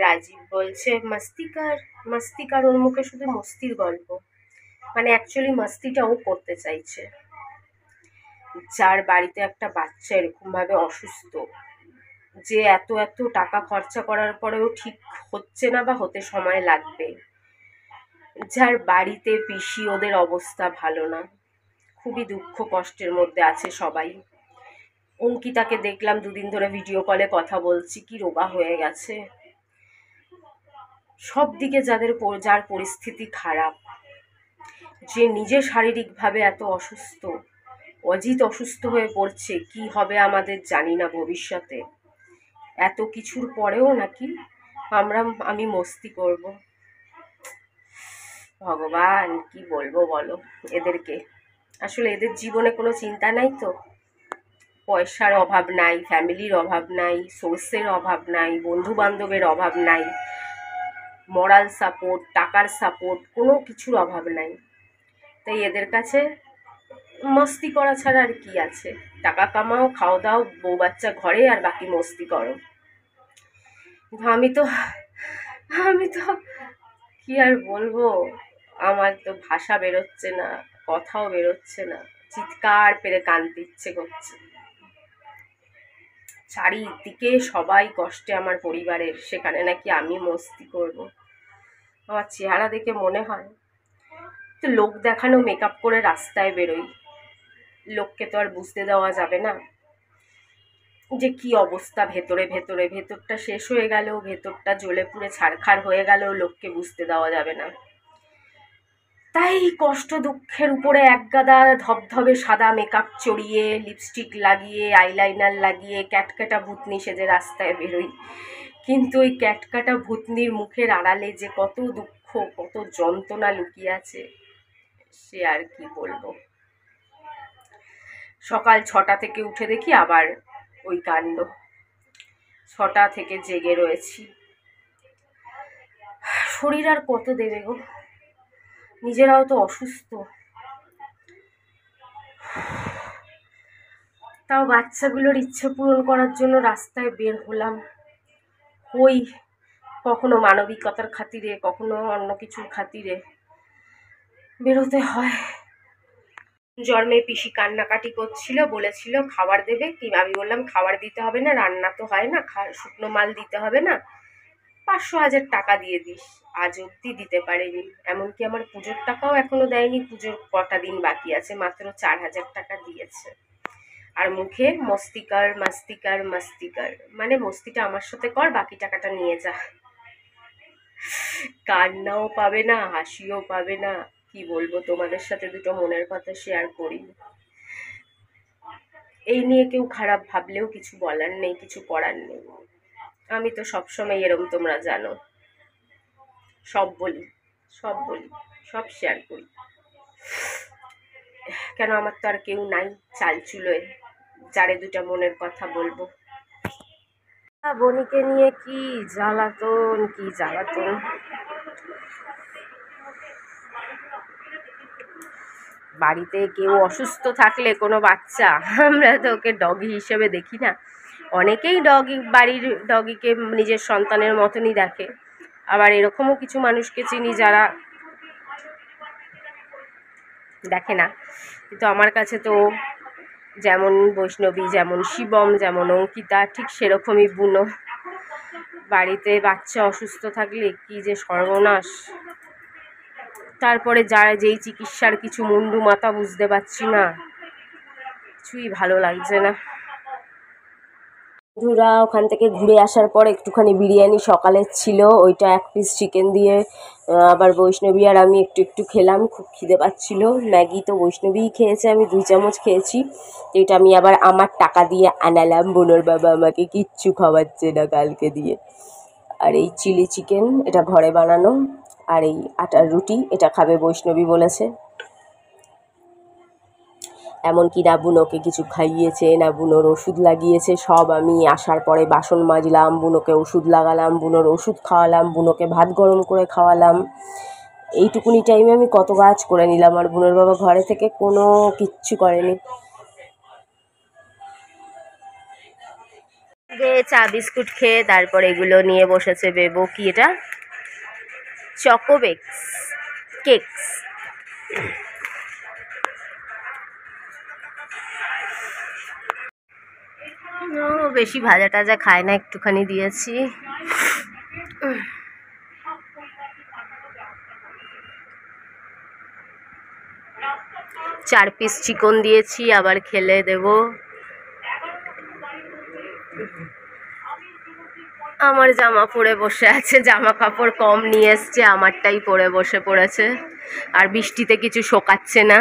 রাজীব বলছে মস্তিকার ওর মুখে শুধু মস্তির গল্প, মানে অ্যাকচুয়ালি মস্তিটা ও করতে চাইছে। যার বাড়িতে একটা বাচ্চা এরকম ভাবে অসুস্থ, যে এত এত টাকা খরচা করার পরেও ঠিক হচ্ছে না বা হতে সময় লাগবে, যার বাড়িতে পিসি ওদের অবস্থা ভালো না, খুবই দুঃখ কষ্টের মধ্যে আছে সবাই। অঙ্কিতাকে দেখলাম দুদিন ধরে ভিডিও কলে কথা বলছি, কি রোগা হয়ে গেছে। সব দিকে যার পরিস্থিতি খারাপ, যে নিজে শারীরিকভাবে এত অসুস্থ, অজিত অসুস্থ হয়ে পড়ছে, কি হবে আমাদের জানি না ভবিষ্যতে। এত কিছুর পরেও নাকি আমি মস্তি করব। ভগবান কি বলবো বলো এদেরকে। আসলে এদের জীবনে কোনো চিন্তা নাই তো, পয়সার অভাব নাই, ফ্যামিলির অভাব নাই, সোর্সের অভাব নাই, বন্ধু বান্ধবের অভাব নাই, মরাল সাপোর্ট, টাকার সাপোর্ট, কোনো কিছুর অভাব নাই। তাই এদের কাছে মস্তি করা ছাড়া আর কি আছে? টাকা কামাও, খাও দাও, বউ বাচ্চা ঘরে, আর বাকি মস্তি করো। আমি তো কি আর বলবো, আমার তো ভাষা বেরোচ্ছে না, কথাও বেরোচ্ছে না, চিৎকার পেরে কাঁদতে ইচ্ছে করছে। চারিদিকে সবাই কষ্টে আমার পরিবারের, সেখানে নাকি আমি মস্তি করব। আমার চেহারা দেখে মনে হয় তো লোক দেখানো মেকআপ করে রাস্তায় বেরোই, লোককে তো আর বুঝতে দেওয়া যাবে না যে কি অবস্থা ভেতরটা শেষ হয়ে গেল, ভেতরটা জ্বলে পুড়ে ছারখার হয়ে গেল, লোককে বুঝতে দেওয়া যাবে না। তাই কষ্ট দুঃখের উপরে একগাদা ধবধবে সাদা মেকআপ চড়িয়ে, লিপস্টিক লাগিয়ে, আইলাইনার লাগিয়ে, ক্যাটকাটা ভূতনি সেজে রাস্তায় বেরোই। কিন্তু ওই ক্যাটকাটা ভূতনির মুখের আড়ালে যে কত দুঃখ, কত যন্ত্রণা লুকিয়ে আছে, সে আর কি বলবো। সকাল 6টা থেকে উঠে দেখি আবার ওই কাণ্ড, 6টা থেকে জেগে রয়েছি। শরীর আর কত দেবে গো, নিজেরাও তো অসুস্থ। তাও বাচ্চাগুলোর ইচ্ছে পূরণ করার জন্য রাস্তায় বের হলাম। ওই কখনো মানবিকতার খাতিরে, কখনো অন্য কিছুর খাতিরে বেরোতে হয়। জন্মে পিসি কান্নাকাটি করছিল, বলেছিল খাবার দেবে কি, আমি বললাম খাবার দিতে হবে না, রান্না তো হয় না, শুকনো মাল দিতে হবে না, 500-1000 টাকা দিয়ে দিস। আজ অব্দি দিতে পারেনি, এমনকি আমার পুজোর টাকাও এখনো দেয়নি। পুজোর কটা দিন বাকি আছে, মাত্র 4000 টাকা দিয়েছে। আর মুখে মস্তিকার, মানে মস্তিটা আমার সাথে কর, বাকি টাকাটা নিয়ে যা। কান্নাও পাবে না, হাসিও পাবে না। কি বলবো, তোমাদের সাথে দুটো মনের কথা শেয়ার করি। এই নিয়ে কেউ খারাপ ভাবলেও কিছু বলার নেই, কিছু করার নেই। আমি তো সবসময় এরম, তোমরা জানো, সব বলি, সব শেয়ার করি। কেন, আমার তো আর কেউ নাই চালচুলোয় যারে দুটা মনের কথা বলবো। বনিকে নিয়ে কি জ্বালাতন। বাড়িতে কেউ অসুস্থ থাকলে কোনো বাচ্চা, আমরা তো ওকে ডগি হিসেবে দেখি না। অনেকেই বাড়ির ডগিকে নিজের সন্তানের মতনই দেখে। আবার এরকমও কিছু মানুষকে চিনি যারা দেখে না। কিন্তু আমার কাছে তো যেমন বৈষ্ণবী, যেমন শিবম, যেমন অঙ্কিতা, ঠিক সেরকমই বুনো। বাড়িতে বাচ্চা অসুস্থ থাকলে কি যে সর্বনাশ। তারপরে যেই চিকিৎসার কিছু মুন্ডু মাথা বুঝতে পারছি না, কিছুই ভালো লাগছে না। বন্ধুরা ওখান থেকে ঘুরে আসার পর একটুখানি বিরিয়ানি সকালের ছিল, ওইটা 1 পিস চিকেন দিয়ে আবার বৈষ্ণবী আর আমি একটু খেলাম। খুব খিদে পাচ্ছিল। ম্যাগি তো বৈষ্ণবীই খেয়েছে, আমি 2 চামচ খেয়েছি। এটা আমি আবার আমার টাকা দিয়ে আনালাম, বোনের বাবা আমাকে কিচ্ছু খাওয়াচ্ছে না কালকে দিয়ে। আর এই চিলি চিকেন, এটা ঘরে বানানো। আর এই আটার রুটি, এটা খাবে বৈষ্ণবী বলেছে। এমনকি না বুনোকে কিছু খাইয়েছে, না বুনোর ওষুধ লাগিয়েছে। সব আমি আসার পরে বাসন মাজলাম, বুনোকে ওষুধ লাগালাম, বুনোর ওষুধ খাওয়ালাম, বুনোকে ভাত গরম করে খাওয়ালাম। এইটুকুনি টাইমে আমি কত কাজ করে নিলাম। আর বুনোর বাবা ঘরে থেকে কোনো কিচ্ছু করেনি। আগে চা বিস্কুট খেয়ে তারপর এগুলো নিয়ে বসেছে বেবো। কি এটা? চকোবেক্স কেকস। ও বেশি ভাজা টাজা খায় না, একটুখানি দিয়েছি। 4 পিস চিকন দিয়েছি, আবার খেলে দেব। আমার জামা পরে বসে আছে, জামা কাপড় কম নিয়ে এসছে, আমারটাই পরে বসে পড়েছে। আর বৃষ্টিতে কিছু শোকাচ্ছে না।